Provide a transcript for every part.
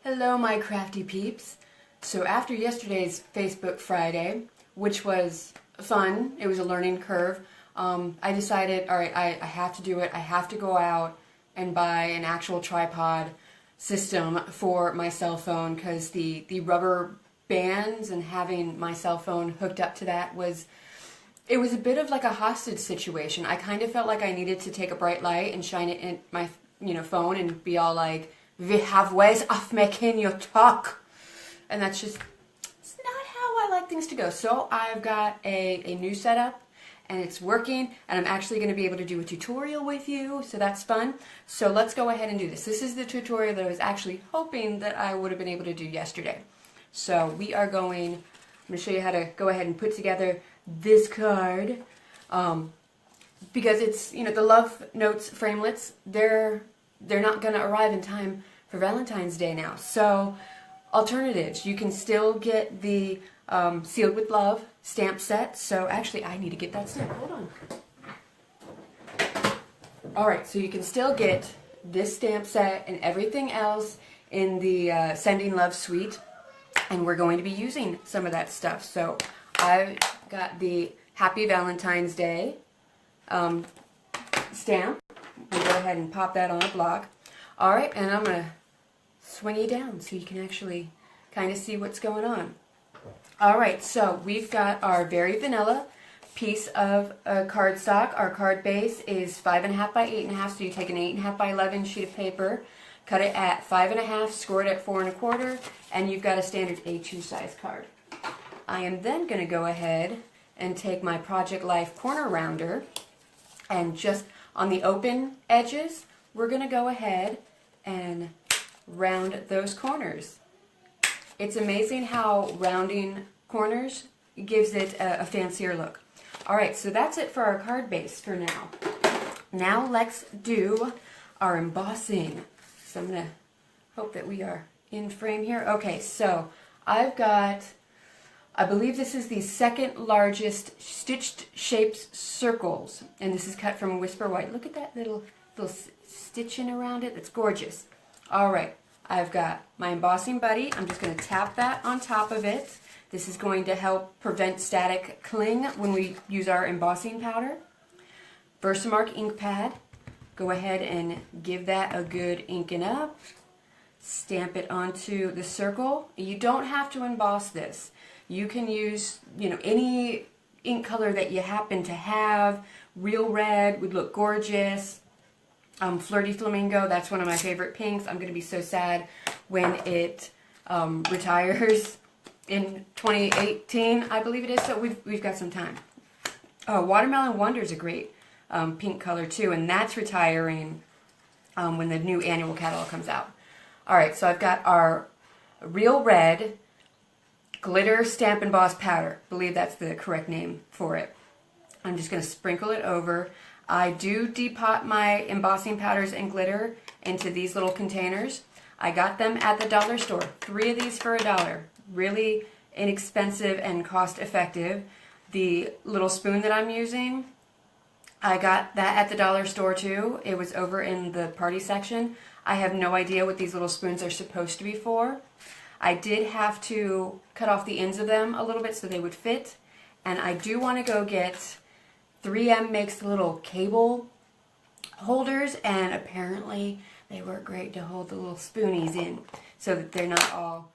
Hello, my crafty peeps. So after yesterday's Facebook Friday, which was fun, it was a learning curve, I decided, all right, I have to do it. I have to go out and buy an actual tripod system for my cell phone, because the rubber bands and having my cell phone hooked up to that was a bit of like a hostage situation. I kind of felt like I needed to take a bright light and shine it in my phone and be all like, "We have ways of making you talk," and that's just, it's not how I like things to go. So I've got a new setup, and it's working, and I'm actually going to be able to do a tutorial with you, so that's fun. So let's go ahead and do this. This is the tutorial that I was actually hoping that I would have been able to do yesterday. So I'm going to show you how to go ahead and put together this card, because it's, the Love Notes framelits, they're not going to arrive in time for Valentine's Day now. So alternatives, you can still get the Sealed with Love stamp set. So actually I need to get that stamp. Hold on. Alright, so you can still get this stamp set and everything else in the Sending Love suite, and we're going to be using some of that stuff. So I've got the Happy Valentine's Day stamp. We'll go ahead and pop that on a block. Alright, and I'm going to swing you down so you can actually kind of see what's going on. Alright, so we've got our very vanilla piece of cardstock. Our card base is 5.5 by 8.5, so you take an 8.5 by 11 sheet of paper, cut it at 5.5, score it at 4.25, and you've got a standard A2 size card. I am then going to go ahead and take my Project Life corner rounder, and just on the open edges, we're going to go ahead and round those corners. It's amazing how rounding corners gives it a fancier look. Alright, so that's it for our card base for now. Now let's do our embossing. So I'm going to hope that we are in frame here. Okay, so I've got, I believe this is the second largest stitched shapes circles, and this is cut from Whisper White. Look at that little stitching around it. That's gorgeous. Alright, I've got my embossing buddy. I'm just going to tap that on top of it. This is going to help prevent static cling when we use our embossing powder. Versamark ink pad. Go ahead and give that a good inking up. Stamp it onto the circle. You don't have to emboss this. You can use, any ink color that you happen to have. Real red would look gorgeous. Flirty Flamingo, that's one of my favorite pinks. I'm going to be so sad when it retires in 2018, I believe it is, so we've got some time. Oh, Watermelon Wonder is a great pink color too, and that's retiring when the new annual catalog comes out. Alright, so I've got our Real Red Glitter Stamp Emboss Powder. I believe that's the correct name for it. I'm just going to sprinkle it over. I do depot my embossing powders and glitter into these little containers. I got them at the dollar store. 3 of these for $1. Really inexpensive and cost effective. The little spoon that I'm using, I got that at the dollar store too. It was over in the party section. I have no idea what these little spoons are supposed to be for. I did have to cut off the ends of them a little bit so they would fit. And I do want to go get 3M makes the little cable holders, and apparently they work great to hold the little spoonies in so that they're not all,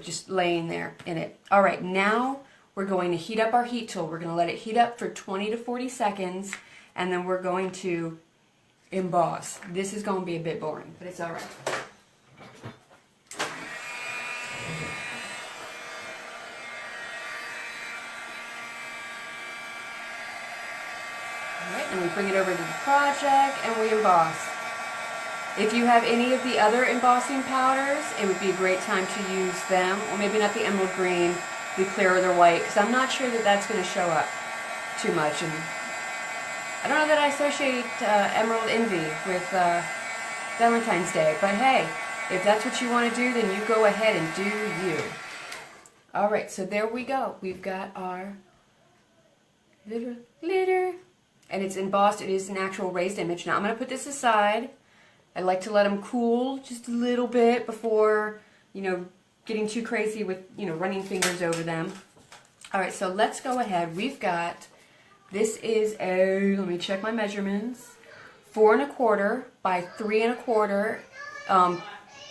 just laying there in it. Alright, now we're going to heat up our heat tool. We're going to let it heat up for 20 to 40 seconds, and then we're going to emboss. This is going to be a bit boring, but it's alright. And we bring it over to the project and we emboss. If you have any of the other embossing powders, it would be a great time to use them, or maybe not the emerald green, the clear or the white, because I'm not sure that that's going to show up too much. And I don't know that I associate Emerald Envy with Valentine's Day, but hey, if that's what you want to do, then you go ahead and do you. Alright, so there we go. We've got our glitter. And it's embossed. It is an actual raised image. Now I'm going to put this aside. I like to let them cool just a little bit before you know, getting too crazy with, you know, running fingers over them. All right, so let's go ahead. We've got, this is a, let me check my measurements, 4 1/4 by 3 1/4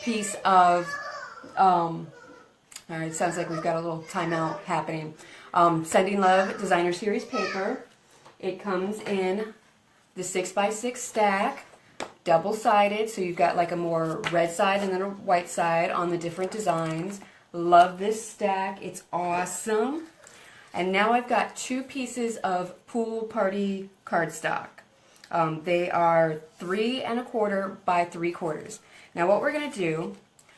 piece of, all right, sounds like we've got a little timeout happening. Sending Love Designer Series paper. It comes in the 6x6 stack, double-sided, so you've got like a more red side and then a white side on the different designs. Love this stack. It's awesome. And now I've got 2 pieces of Pool Party cardstock. They are 3 1/4 by 3/4. Now what we're going to do,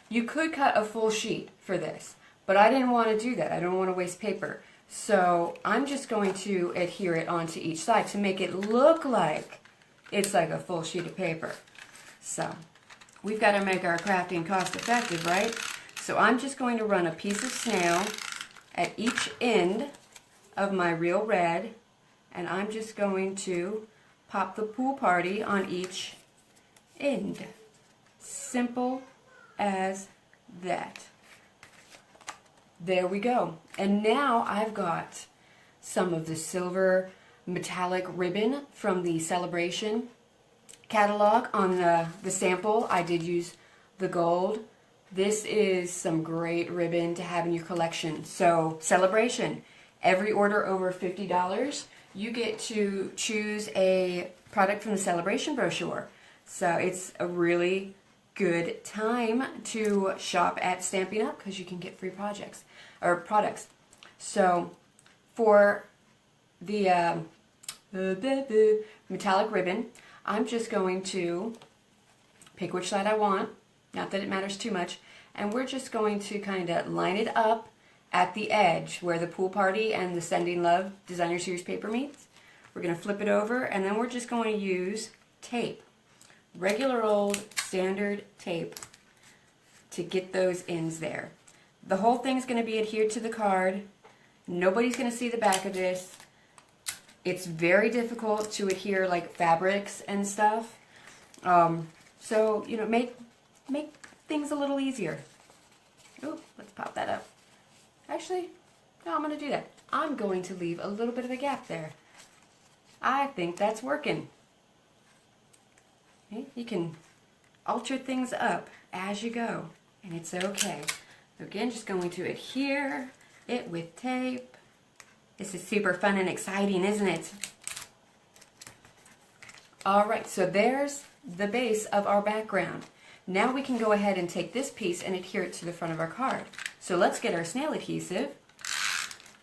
you could cut a full sheet for this, but I didn't want to do that. I don't want to waste paper. So I'm just going to adhere it onto each side to make it look like it's like a full sheet of paper. So we've got to make our crafting cost effective, right? So I'm just going to run a piece of snail at each end of my real red, and I'm just going to pop the Pool Party on each end. Simple as that. There we go. And now I've got some of the silver metallic ribbon from the Celebration catalog. On the sample, I did use the gold. This is some great ribbon to have in your collection. So, Celebration, every order over $50, you get to choose a product from the Celebration brochure. So it's a really good time to shop at Stampin' Up because you can get free projects or products. So for the metallic ribbon, I'm just going to pick which side I want, not that it matters too much, and we're just going to kind of line it up at the edge where the Pool Party and the Sending Love Designer Series paper meets. We're going to flip it over, and then we're just going to use tape. Regular old standard tape to get those ends there. The whole thing's going to be adhered to the card. Nobody's going to see the back of this. It's very difficult to adhere like fabrics and stuff. So, you know, make things a little easier. Oh, let's pop that up. Actually, no, I'm going to do that. I'm going to leave a little bit of a gap there. I think that's working. Okay, you can alter things up as you go, and it's okay. So again, just going to adhere it with tape. This is super fun and exciting, isn't it? Alright, so there's the base of our background. Now we can go ahead and take this piece and adhere it to the front of our card. So let's get our snail adhesive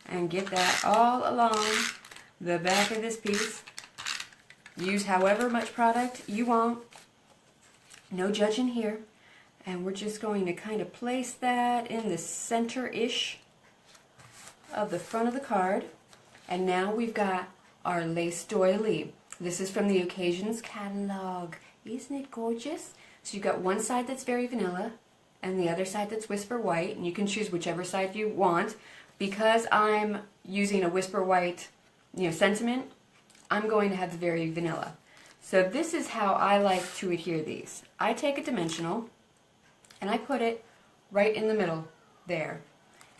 and get that all along the back of this piece. Use however much product you want. No judging here. And we're just going to kind of place that in the center-ish of the front of the card. And now we've got our lace doily. This is from the Occasions catalog. Isn't it gorgeous? So you've got one side that's very vanilla and the other side that's whisper white, and you can choose whichever side you want. Because I'm using a whisper white, sentiment, I'm going to have the very vanilla. So this is how I like to adhere these. I take a dimensional and I put it right in the middle there.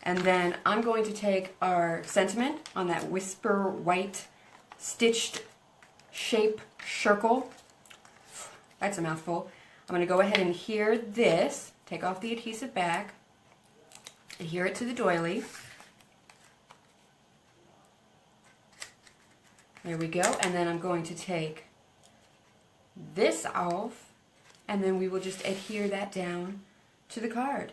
And then I'm going to take our sentiment on that whisper white stitched shape circle. That's a mouthful. I'm going to go ahead and adhere this, take off the adhesive back, adhere it to the doily. There we go. And then I'm going to take this off, and then we will just adhere that down to the card.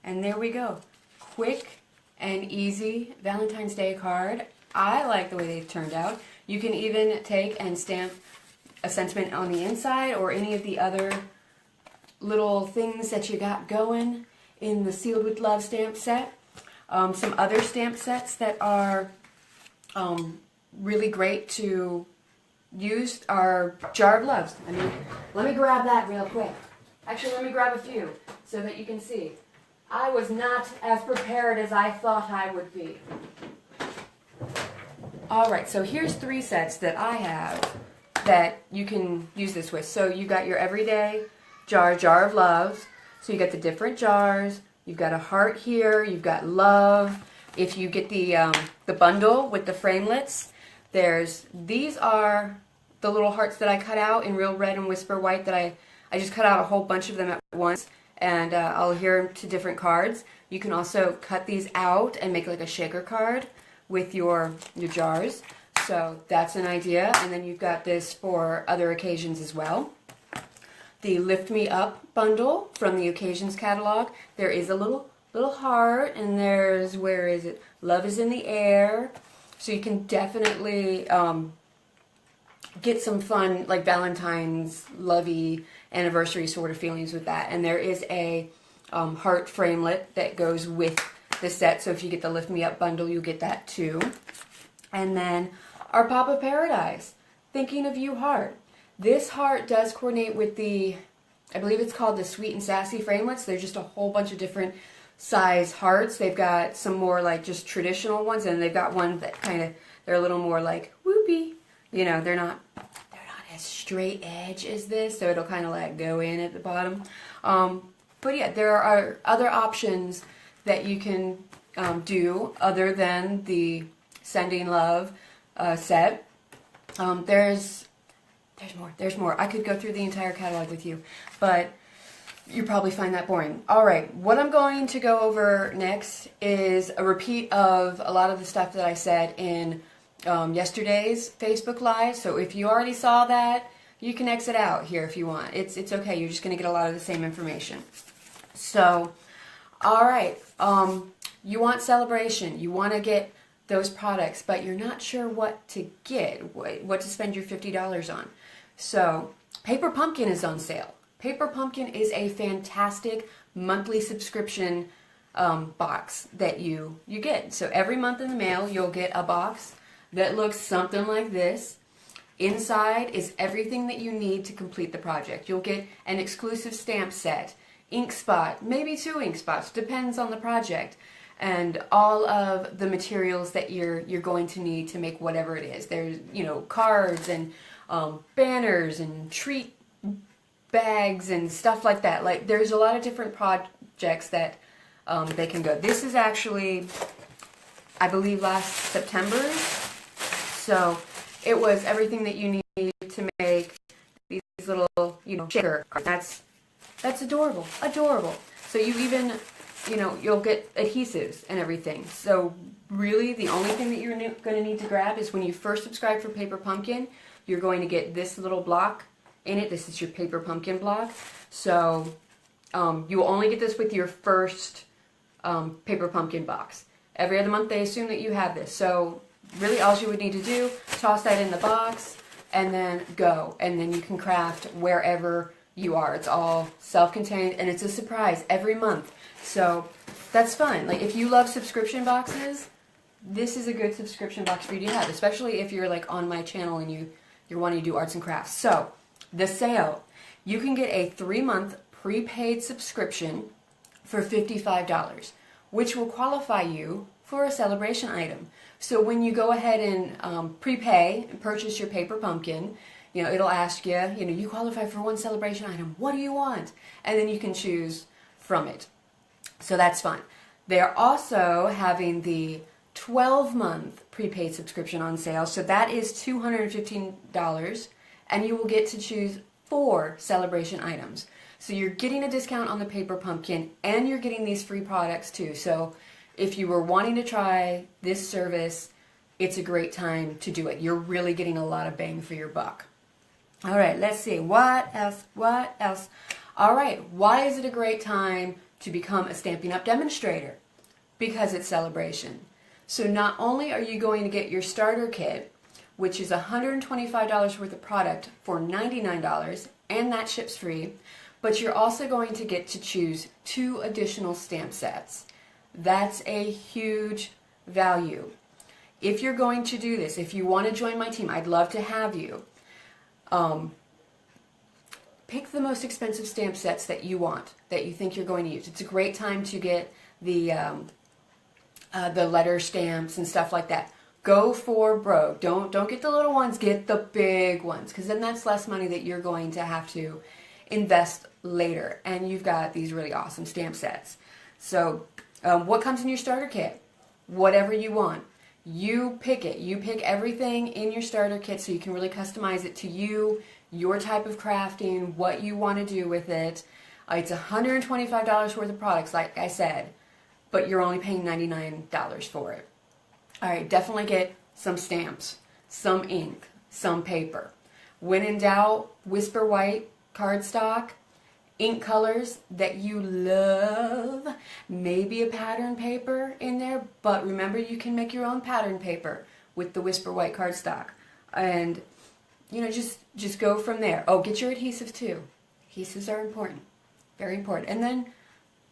And there we go. Quick and easy Valentine's Day card. I like the way they've turned out. You can even take and stamp a sentiment on the inside or any of the other little things that you got going in the Sealed with Love stamp set. Some other stamp sets that are really great to use are Jar of Loves. Let me grab that real quick. Actually, let me grab a few so that you can see. I was not as prepared as I thought I would be. Alright, so here's 3 sets that I have that you can use this with. So you got your everyday jar of loves. So you got the different jars. You've got a heart here. You've got love. If you get the bundle with the framelits, these are the little hearts that I cut out in Real Red and Whisper White that I just cut out a whole bunch of them at once, and I'll adhere them to different cards. You can also cut these out and make like a shaker card with your jars. So that's an idea. And then you've got this for other occasions as well. The Lift Me Up bundle from the Occasions catalog. There is a little heart, and there's, where is it? Love is in the air. So you can definitely get some fun, like Valentine's, lovey, anniversary sort of feelings with that. And there is a heart framelit that goes with the set. So if you get the Lift Me Up bundle, you'll get that too. And then our Pop of Paradise, Thinking of You heart. This heart does coordinate with the, I believe it's called the Sweet and Sassy framelits. They're just a whole bunch of different size hearts. They've got some more like just traditional ones, and they've got ones that they're a little more like whoopee. You know, they're not as straight edge as this, so it'll kind of like go in at the bottom. But yeah, there are other options that you can do other than the Sending Love set. There's more. I could go through the entire catalog with you, but you probably find that boring. All right, what I'm going to go over next is a repeat of a lot of the stuff that I said in yesterday's Facebook Live. So if you already saw that, you can exit out here if you want. It's okay. You're just going to get a lot of the same information. So, all right, you want celebration. You want to get those products, but you're not sure what to get, what to spend your $50 on. So, Paper Pumpkin is on sale. Paper Pumpkin is a fantastic monthly subscription box that you get. So every month in the mail, you'll get a box that looks something like this. Inside is everything that you need to complete the project. You'll get an exclusive stamp set, ink spot, maybe 2 ink spots, depends on the project, and all of the materials that you're going to need to make whatever it is. There's, you know, cards and banners and treat bags and stuff like that. Like, there's a lot of different projects that they can go. This is actually, I believe, last September. So it was everything that you need to make these little, you know, shaker cards. That's adorable, adorable. So you even, you know, you'll get adhesives and everything. So really, the only thing that you're going to need to grab is when you first subscribe for Paper Pumpkin, you're going to get this little block in it. This is your Paper Pumpkin block. So you will only get this with your first Paper Pumpkin box. Every other month they assume that you have this. So really all you would need to do, toss that in the box and then go. And then you can craft wherever you are. It's all self-contained and it's a surprise every month. So that's fun. Like, if you love subscription boxes, this is a good subscription box for you to have, especially if you're like on my channel and you're wanting to do arts and crafts. So the sale, you can get a 3-month prepaid subscription for $55, which will qualify you for a celebration item. So when you go ahead and prepay and purchase your Paper Pumpkin, you know, it'll ask you, you know, you qualify for 1 celebration item. What do you want? And then you can choose from it. So that's fun. They are also having the 12-month prepaid subscription on sale. So that is $215, and you will get to choose 4 celebration items. So you're getting a discount on the Paper Pumpkin, and you're getting these free products too. So if you were wanting to try this service, it's a great time to do it. You're really getting a lot of bang for your buck. All right, let's see. What else? What else? All right, why is it a great time to become a Stampin' Up! Demonstrator? Because it's celebration. So not only are you going to get your starter kit, which is $125 worth of product for $99, and that ships free, but you're also going to get to choose 2 additional stamp sets. That's a huge value. If you're going to do this, if you want to join my team, I'd love to have you. Pick the most expensive stamp sets that you want, that you think you're going to use. It's a great time to get the letter stamps and stuff like that. Go for broke. Don't get the little ones. Get the big ones, because then that's less money that you're going to have to invest later. And you've got these really awesome stamp sets. So what comes in your starter kit? Whatever you want. You pick it. You pick everything in your starter kit so you can really customize it to you, your type of crafting, what you want to do with it. It's $125 worth of products, like I said, but you're only paying $99 for it. All right, definitely get some stamps, some ink, some paper. When in doubt, Whisper White cardstock, ink colors that you love, maybe a pattern paper in there, but remember you can make your own pattern paper with the Whisper White cardstock. And, you know, just go from there. Oh, get your adhesives too. Adhesives are important, very important. And then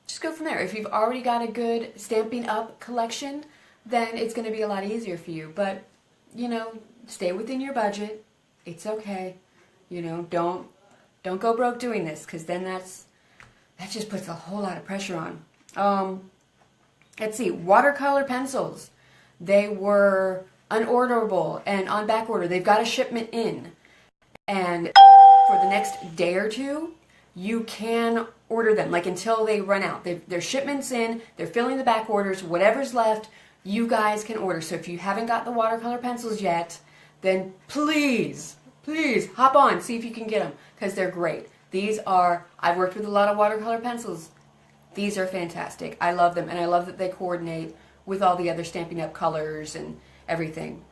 just go from there. If you've already got a good Stampin' Up collection, then it's going to be a lot easier for you. But, you know, stay within your budget. It's okay. You know, don't go broke doing this, because then that just puts a whole lot of pressure on. Let's see, watercolor pencils. They were unorderable and on back order. They've got a shipment in. And for the next day or two, you can order them, like until they run out. Their shipment's in, they're filling the back orders, whatever's left, you guys can order. So if you haven't got the watercolor pencils yet, then please hop on, see if you can get them, because they're great. These are, I've worked with a lot of watercolor pencils. These are fantastic. I love them, and I love that they coordinate with all the other Stampin' Up colors and everything.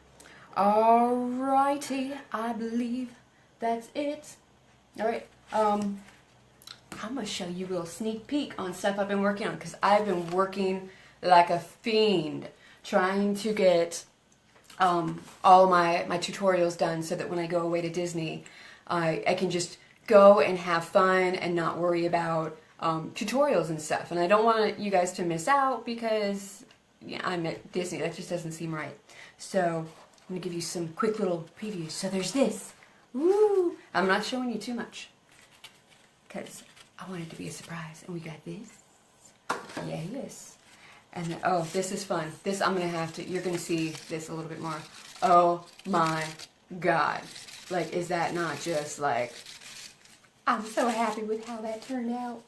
Alrighty, I believe that's it. Alright, I'm going to show you a little sneak peek on stuff I've been working on, because I've been working like a fiend trying to get all my tutorials done so that when I go away to Disney, I can just go and have fun and not worry about tutorials and stuff. And I don't want you guys to miss out because I'm at Disney. That just doesn't seem right. So I'm going to give you some quick little previews. So there's this. Woo! I'm not showing you too much because I want it to be a surprise. And we got this. Yes. And then, oh, this is fun. This I'm going to have to, you're going to see this a little bit more. Oh my God. Like, is that not just like, I'm so happy with how that turned out.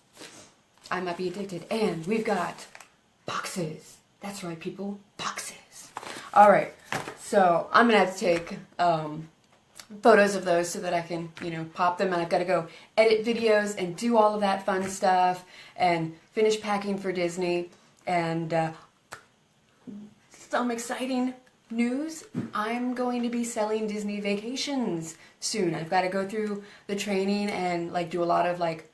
I might be addicted. And we've got boxes. That's right, people. Boxes. All right. So I'm going to have to take photos of those so that I can, you know, pop them. And I've got to go edit videos and do all of that fun stuff and finish packing for Disney. And some exciting news, I'm going to be selling Disney vacations soon. I've got to go through the training and like do a lot of like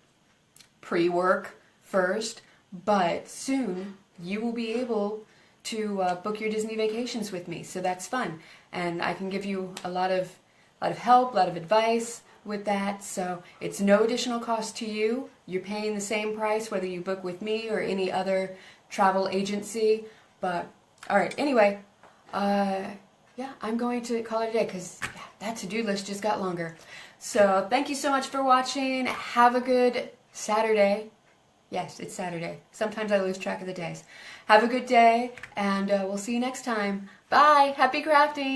pre-work first, but soon you will be able to book your Disney vacations with me, so that's fun. And I can give you a lot of help, a lot of advice with that, so it's no additional cost to you. You're paying the same price whether you book with me or any other travel agency. But all right, anyway, yeah, I'm going to call it a day because that to-do list just got longer. So thank you so much for watching. Have a good Saturday. Yes, it's Saturday. Sometimes I lose track of the days. Have a good day, and we'll see you next time. Bye. Happy crafting.